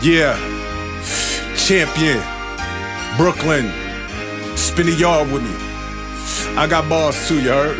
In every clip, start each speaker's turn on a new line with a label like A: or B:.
A: Yeah, champion, Brooklyn, spin the yard with me. I got bars too, you heard?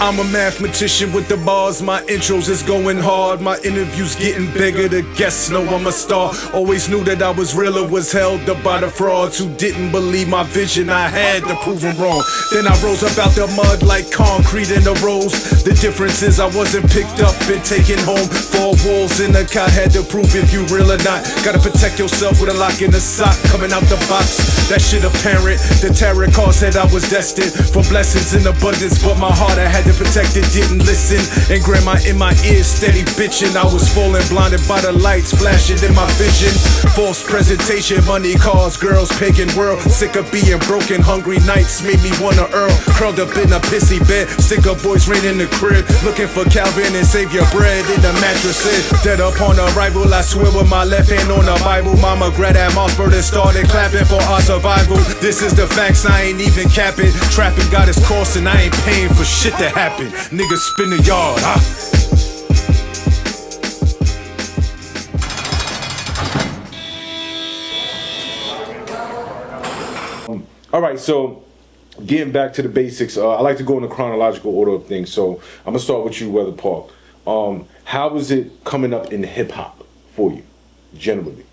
A: I'm a mathematician with the bars, my intros is going hard, my interviews getting bigger, the guests know I'm a star. Always knew that I was realer, was held up by the frauds who didn't believe my vision, I had to prove them wrong. Then I rose up out the mud like concrete in the rose. The difference is I wasn't picked up and taken home. 4 walls in the cot, had to prove if you real or not. Gotta protect yourself with a lock in the sock, coming out the box. That shit apparent, the tarot card said I was destined for blessings in abundance, but my heart I had to protect it, didn't listen. And grandma in my ears steady bitching. I was falling blinded by the lights flashing in my vision. False presentation, money, cars, girls, pagan world. Sick of being broken, hungry nights made me wanna earl. Curled up in a pissy bed, sticker boys rain in the crib, looking for Calvin and Savior bread in the mattresses. Dead upon arrival, I swear with my left hand on the Bible. Mama grabbed that Mossberg and started clapping for our survival. This is the facts, I ain't even capping. Trapping got its course and I ain't paying for shit to happen. Niggas spin the yard, huh? All right, so getting back to the basics, I like to go in the chronological order of things. So I'm gonna start with you, Weather Park. How was it coming up in hip hop for you, generally?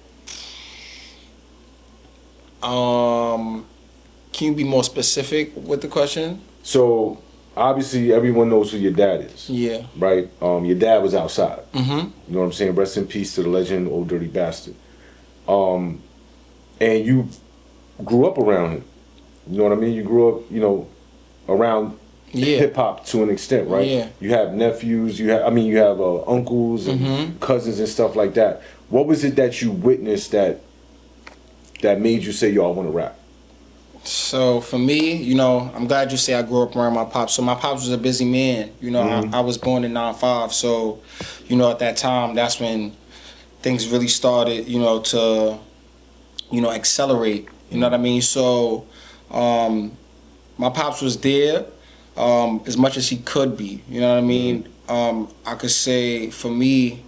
B: Can you be more specific with the question?
A: So obviously everyone knows who your dad is.
B: Yeah.
A: Right? Your dad was outside.
B: Mm-hmm.
A: You know what I'm saying? Rest in peace to the legend, Old Dirty Bastard. And you grew up around him. You know what I mean? You grew up, you know, around hip hop to an extent, right?
B: Yeah.
A: You have nephews, you have uncles and cousins and stuff like that. What was it that you witnessed that made you say, yo, I want to rap?
B: So for me, you know, I'm glad you say I grew up around my pops. So my pops was a busy man. You know, I was born in 95. So, you know, at that time, that's when things really started, you know, to, you know, accelerate. You know what I mean? So my pops was there as much as he could be. You know what I mean? I could say for me,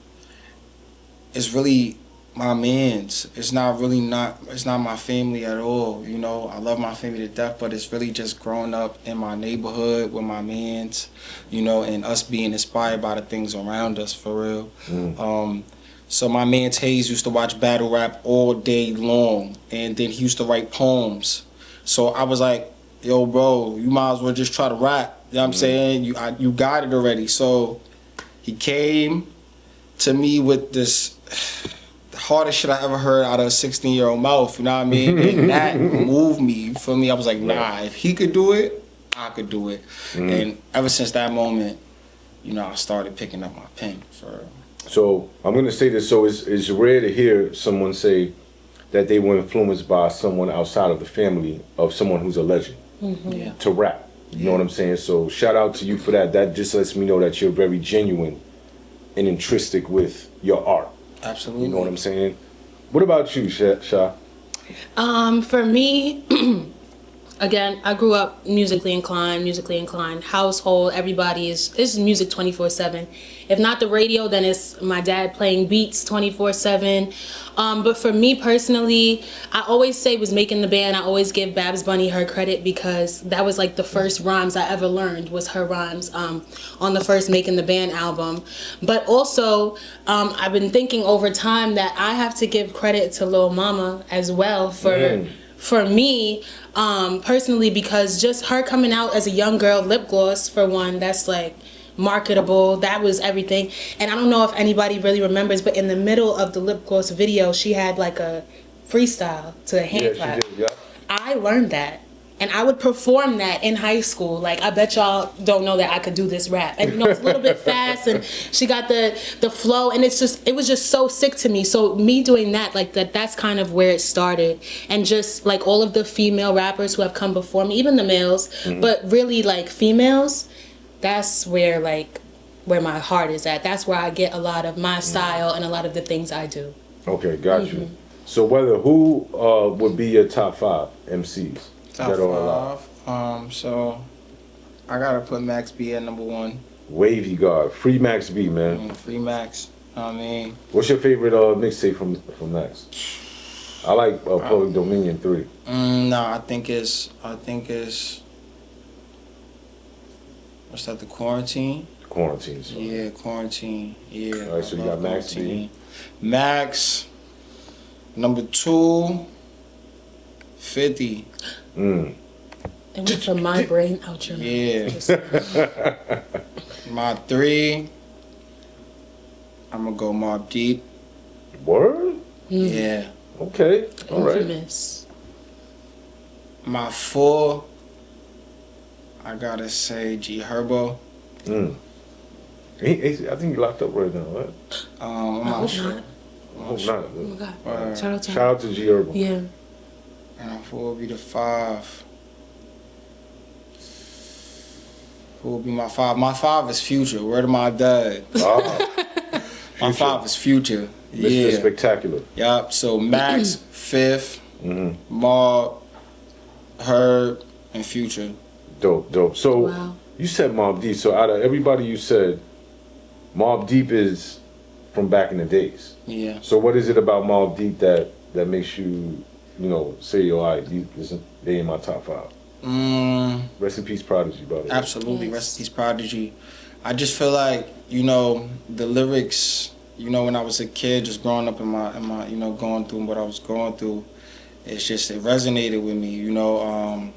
B: it's really my mans. It's not my family at all. You know, I love my family to death, but it's really just growing up in my neighborhood with my mans, you know, and us being inspired by the things around us for real. So my man Hayes used to watch battle rap all day long, and then he used to write poems. So I was like, yo, bro, you might as well just try to rap. You know what I'm saying? You got it already. So he came to me with this hardest shit I ever heard out of a 16-year-old mouth, you know what I mean? And that moved me. You feel me? I was like, nah, if he could do it, I could do it. And ever since that moment, you know, I started picking up my pen for.
A: So I'm gonna say this. So it's rare to hear someone say that they were influenced by someone outside of the family of someone who's a legend to rap. You know what I'm saying? So shout out to you for that. That just lets me know that you're very genuine and intrinsic with your art.
B: Absolutely.
A: You know what I'm saying? What about you, Sha?
C: For me, again, I grew up musically inclined household. Everybody is music 24/7. If not the radio, then it's my dad playing beats 24/7. But for me personally, I always say was making the band. I always give Babs Bunny her credit because that was like the first rhymes I ever learned was her rhymes on the first Making the Band album. But also, I've been thinking over time that I have to give credit to Lil Mama as well for me, personally, because just her coming out as a young girl, lip gloss for one, that's like marketable, that was everything. And I don't know if anybody really remembers, but in the middle of the lip gloss video, she had like a freestyle to a hand clap.
A: She did, yeah.
C: I learned that. And I would perform that in high school. Like, I bet y'all don't know that I could do this rap. And, you know, it's a little bit fast, and she got the flow, and it was just so sick to me. So me doing that, like, that's kind of where it started. And just, like, all of the female rappers who have come before me, even the males, but really, like, females, that's where my heart is at. That's where I get a lot of my style and a lot of the things I do.
A: Okay, got you. So who would be your top 5 MCs?
B: Top 5. So I gotta put Max B at number 1.
A: Wavy God, free Max B, man.
B: Free Max. I mean,
D: What's your favorite mixtape from Max? I like Public Dominion 3.
B: nah, I think it's what's that? The Quarantine.
D: Quarantine song.
B: Yeah, Quarantine. Yeah.
D: All right, so you got Max B.
B: Max. Number 2. 50.
C: It went from my brain out your mouth.
B: Yeah. My 3. I'm gonna go Mobb Deep.
D: Word?
B: Yeah.
D: Okay. All right.
C: Infamous.
B: My 4. I gotta say G Herbo.
D: I think he locked up right now, right?
B: I'm
C: I
B: not
C: hope
B: sure.
C: not.
D: I hope not.
C: Oh my God.
B: Word.
C: Shout out to him.
D: Shout out to G Herbo.
C: Yeah.
B: And my 4 will be the 5. Who will be my 5? My 5 is Future. Word of my dad.
D: Ah,
B: My 5 is Future.
D: Mr.
B: Yeah.
D: Spectacular.
B: Yup. So Max, 5th.
D: Mm-hmm.
B: Mob, Herb, and Future.
D: Dope. So
C: Wow.
D: you said Mobb Deep. So out of everybody you said, Mobb Deep is from back in the days.
B: Yeah.
D: So what is it about Mobb Deep that makes you, say, yo, all right, they in my top 5? Rest in peace, Prodigy, by the way.
B: Absolutely.
C: Yes.
B: Rest in peace, Prodigy. I just feel like, the lyrics, when I was a kid, just growing up in my going through what I was going through, it resonated with me,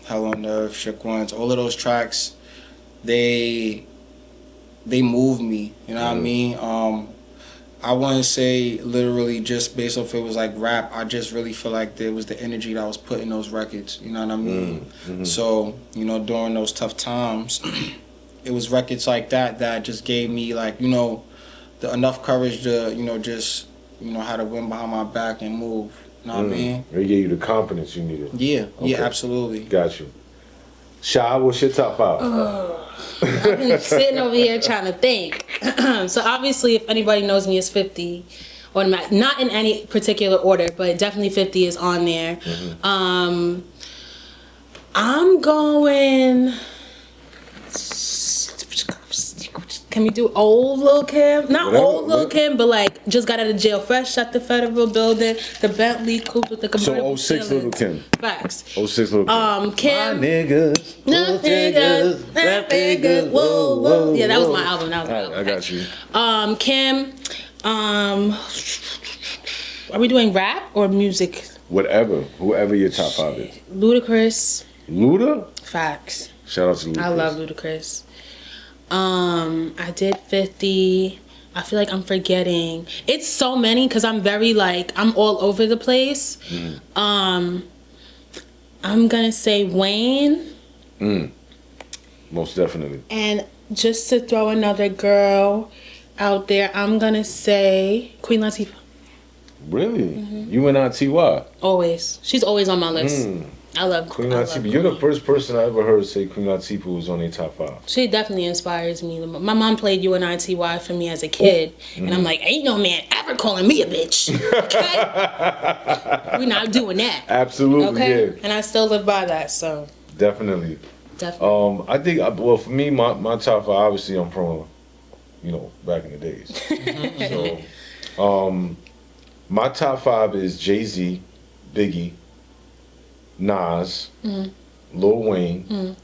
B: Hell on Earth, Shook Ones, all of those tracks, they move me, you know what I mean? I wouldn't say literally just based off it was like rap. I just really feel like there was the energy that was put in those records, you know what I mean? So, during those tough times, it was records like that just gave me like, the enough courage to, just, had a wind behind my back and move. You know what I mean?
D: They gave you the confidence you needed.
B: Yeah,
D: Okay.
B: yeah, absolutely.
D: Got you. Sha, what's your top 5?
C: I've been sitting over here trying to think. So obviously, if anybody knows me, it's 50. Or not in any particular order, but definitely 50 is on there. I'm going. Can we do old Lil Kim? Not
D: Whatever,
C: old Lil
D: whatever.
C: Kim, but like just got out of jail, fresh at the federal building, the Bentley coupe with the convertible.
D: So 06 Lil Kim.
C: Facts.
D: 06 Lil Kim.
C: Kim.
D: My niggas.
C: No niggas, that niggas, whoa, whoa. Yeah, that was my album.
D: I got you.
C: Kim. Are we doing rap or music?
D: Whatever. Whoever your top 5 is.
C: Ludacris.
D: Luda?
C: Facts.
D: Shout out to Luda.
C: I love Ludacris. I did 50. I feel like I'm forgetting. It's so many because I'm very I'm all over the place. I'm gonna say Wayne.
D: Most definitely.
C: And just to throw another girl out there, I'm gonna say Queen Latifah.
D: Really? You and T.Y.
C: Always. She's always on my list. I love
D: Queen
C: I love
D: Latifah. You're the first person I ever heard say Queen Latifah was on their top 5.
C: She definitely inspires me. My mom played UNITY for me as a kid, and I'm like, ain't no man ever calling me a bitch. Okay, we're not doing that.
D: Absolutely,
C: Okay,
D: yeah.
C: and I still live by that. So
D: Definitely.
C: definitely.
D: I think, well, for me, my top 5, obviously, I'm from, back in the days. So, my top 5 is Jay-Z, Biggie, Nas, Lil Wayne,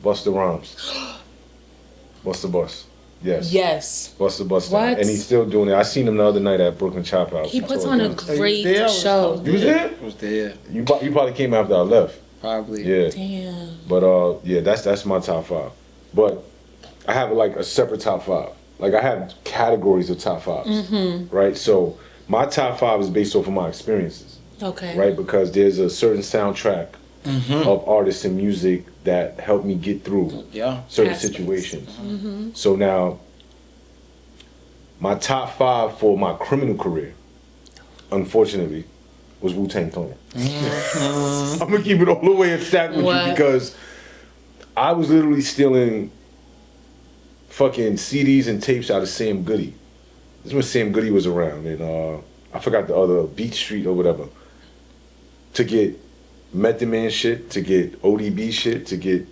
D: Busta Rhymes. Busta Bus. Yes.
C: Yes,
D: Busta Bus.
C: What?
D: And he's still doing it. I seen him the other night at Brooklyn Chop House.
C: he puts on a great show.
D: You was there?
B: I was there.
D: You probably came after I left.
B: Probably.
D: Yeah.
C: Damn.
D: But yeah, that's my top 5. But I have like a separate top 5. Like I have categories of top 5s. Right? So my top 5 is based off of my experiences.
C: Okay.
D: Right? Because there's a certain soundtrack of artists and music that helped me get through certain
C: Aspects.
D: situations. So now, my top 5 for my criminal career, unfortunately, was Wu-Tang Clan. I'm gonna keep it all the way and stack with
C: What?
D: you because I was literally stealing fucking CDs and tapes out of Sam Goody. This is when Sam Goody was around, and I forgot the other, Beat Street or whatever. To get Method Man shit, to get ODB shit, to get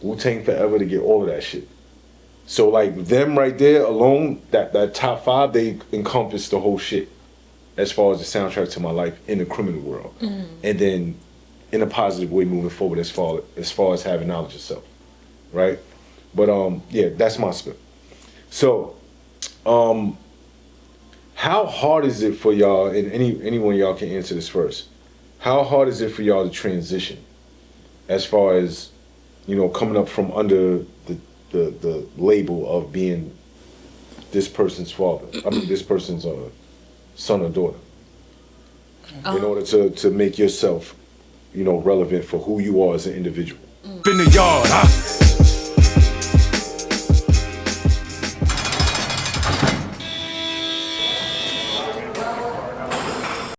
D: Wu-Tang Forever, to get all of that shit. So like them right there alone, that top 5, they encompass the whole shit as far as the soundtrack to my life in the criminal world. And then in a positive way moving forward as far as having knowledge of self. Right? But yeah, that's my spin. So how hard is it for y'all, and anyone y'all can answer this first, how hard is it for y'all to transition as far as, you know, coming up from under the label of being this person's father, I mean this person's son or daughter, in order to make yourself, you know, relevant for who you are as an individual?
A: In the yard, huh?